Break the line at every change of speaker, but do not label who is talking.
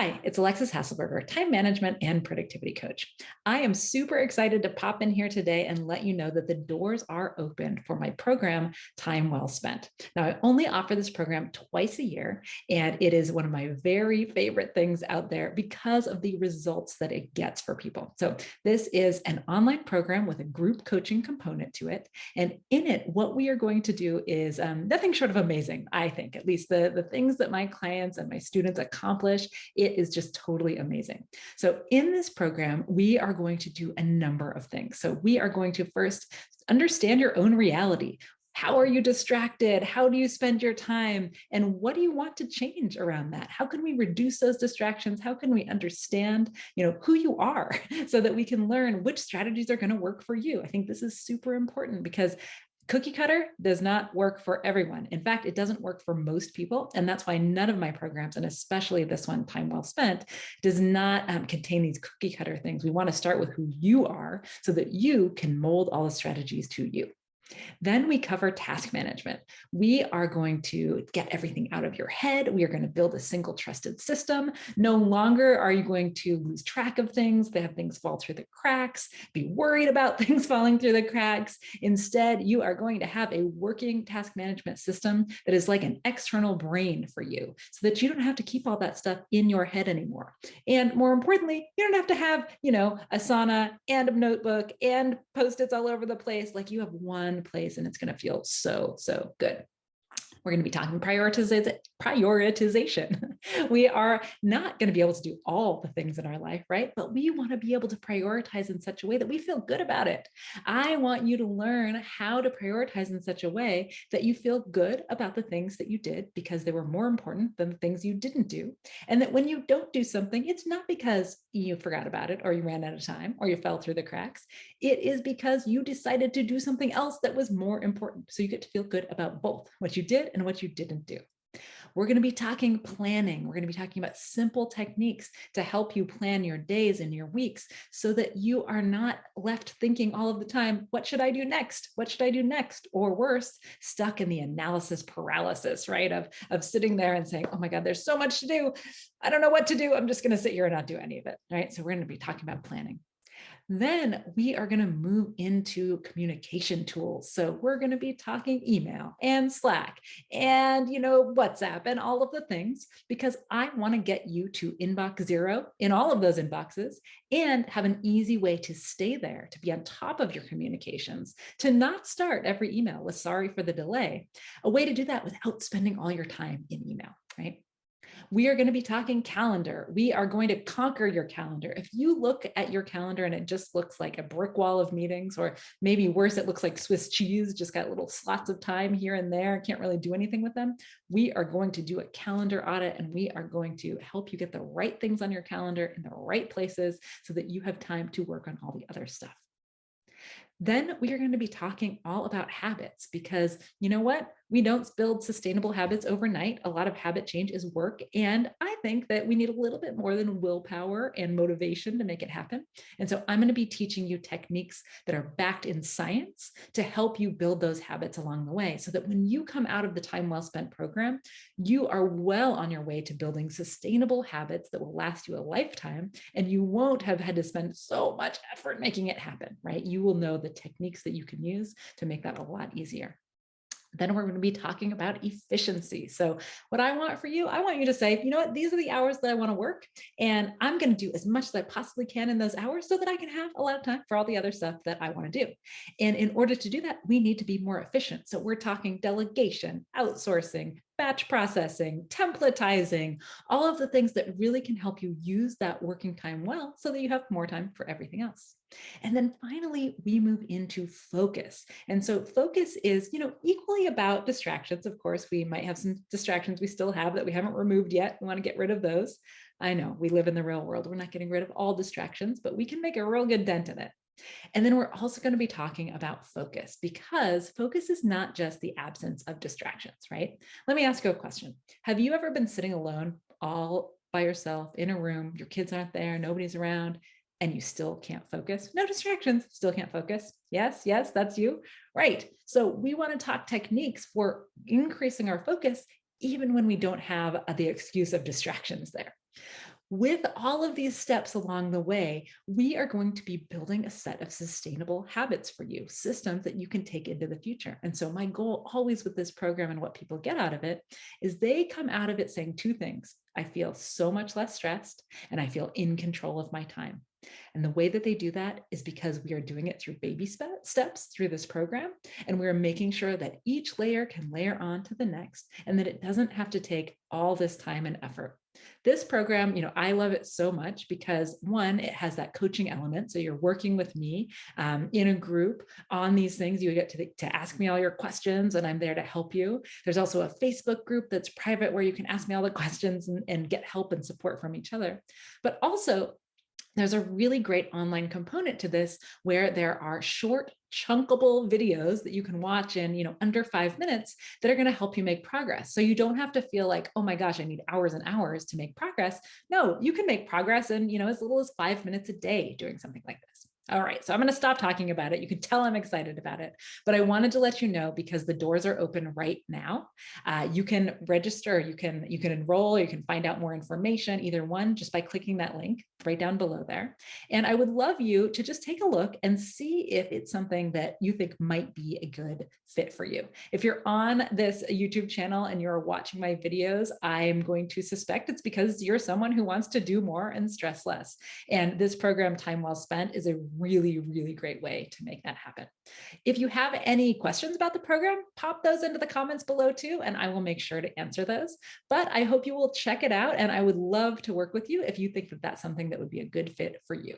Hi, it's Alexis Hasselberger, time management and productivity coach. I am super excited to pop in here today and let you know that the doors are open for my program, Time Well Spent. Now, I only offer this program twice a year, and it is one of my very favorite things out there because of the results that it gets for people. So, this is an online program with a group coaching component to it. And in it, what we are going to do is nothing short of amazing, I think, at least the things that my clients and my students accomplish. It is just totally amazing. So in this program, we are going to do a number of things. So we are going to first understand your own reality. How are you distracted? How do you spend your time? And what do you want to change around that? How can we reduce those distractions? How can we understand, who you are so that we can learn which strategies are going to work for you? I think this is super important because cookie cutter does not work for everyone. In fact, it doesn't work for most people. And that's why none of my programs, and especially this one, Time Well Spent, does not contain these cookie cutter things. We want to start with who you are so that you can mold all the strategies to you. Then we cover task management. We are going to get everything out of your head. We are going to build a single trusted system. No longer are you going to lose track of things, have things fall through the cracks, be worried about things falling through the cracks. Instead, you are going to have a working task management system that is like an external brain for you so that you don't have to keep all that stuff in your head anymore. And more importantly, you don't have to have, Asana and a notebook and Post-its all over the place. Like you have one place and it's going to feel so, so good. We're going to be talking prioritization. We are not going to be able to do all the things in our life, right? But we want to be able to prioritize in such a way that we feel good about it. I want you to learn how to prioritize in such a way that you feel good about the things that you did because they were more important than the things you didn't do. And that when you don't do something, it's not because you forgot about it or you ran out of time or you fell through the cracks. It is because you decided to do something else that was more important. So you get to feel good about both what you did and what you didn't do. We're going to be talking planning. We're going to be talking about simple techniques to help you plan your days and your weeks so that you are not left thinking all of the time, what should I do next? What should I do next? Or worse, stuck in the analysis paralysis, right? Of sitting there and saying, oh my God, there's so much to do. I don't know what to do. I'm just going to sit here and not do any of it, right? So we're going to be talking about planning. Then we are going to move into communication tools. So we're going to be talking email and Slack and, WhatsApp and all of the things, because I want to get you to inbox zero in all of those inboxes and have an easy way to stay there, to be on top of your communications, to not start every email with sorry for the delay, a way to do that without spending all your time in email, right? We are going to be talking calendar. We are going to conquer your calendar. If you look at your calendar and it just looks like a brick wall of meetings, or maybe worse, it looks like Swiss cheese, just got little slots of time here and there, can't really do anything with them. We are going to do a calendar audit and we are going to help you get the right things on your calendar in the right places so that you have time to work on all the other stuff. Then we are going to be talking all about habits because you know what? We don't build sustainable habits overnight. A lot of habit change is work. And I think that we need a little bit more than willpower and motivation to make it happen. And so I'm going to be teaching you techniques that are backed in science to help you build those habits along the way so that when you come out of the Time Well Spent program, you are well on your way to building sustainable habits that will last you a lifetime. And you won't have had to spend so much effort making it happen, right? You will know the techniques that you can use to make that a lot easier. Then we're going to be talking about efficiency. So what I want for you, I want you to say, you know what, these are the hours that I want to work, and I'm going to do as much as I possibly can in those hours so that I can have a lot of time for all the other stuff that I want to do. And in order to do that, we need to be more efficient. So we're talking delegation, outsourcing, batch processing, templatizing, all of the things that really can help you use that working time well so that you have more time for everything else. And then finally, we move into focus. And so focus is, equally about distractions. Of course, we might have some distractions we still have that we haven't removed yet. We want to get rid of those. I know we live in the real world. We're not getting rid of all distractions, but we can make a real good dent in it. And then we're also going to be talking about focus because focus is not just the absence of distractions, right? Let me ask you a question. Have you ever been sitting alone all by yourself in a room, your kids aren't there, nobody's around, and you still can't focus? No distractions, still can't focus. Yes, that's you. Right. So we want to talk techniques for increasing our focus even when we don't have the excuse of distractions there. With all of these steps along the way, we are going to be building a set of sustainable habits for you, systems that you can take into the future. And so, my goal always with this program and what people get out of it is they come out of it saying two things. I feel so much less stressed and I feel in control of my time. And the way that they do that is because we are doing it through baby steps through this program. And we're making sure that each layer can layer on to the next and that it doesn't have to take all this time and effort. This program, I love it so much because one, it has that coaching element. So you're working with me in a group on these things. You get to ask me all your questions and I'm there to help you. There's also a Facebook group that's private where you can ask me all the questions and get help and support from each other. But also, there's a really great online component to this where there are short chunkable videos that you can watch in under 5 minutes that are going to help you make progress. So you don't have to feel like, oh my gosh, I need hours and hours to make progress. No, you can make progress in as little as 5 minutes a day doing something like this. All right, so I'm going to stop talking about it. You can tell I'm excited about it, but I wanted to let you know because the doors are open right now. You can register, you can enroll, you can find out more information, either one, just by clicking that link right down below there. And I would love you to just take a look and see if it's something that you think might be a good fit for you. If you're on this YouTube channel and you're watching my videos, I'm going to suspect it's because you're someone who wants to do more and stress less. And this program, Time Well Spent, is a really, really great way to make that happen. If you have any questions about the program, pop those into the comments below too, and I will make sure to answer those. But I hope you will check it out, and I would love to work with you if you think that that's something that would be a good fit for you.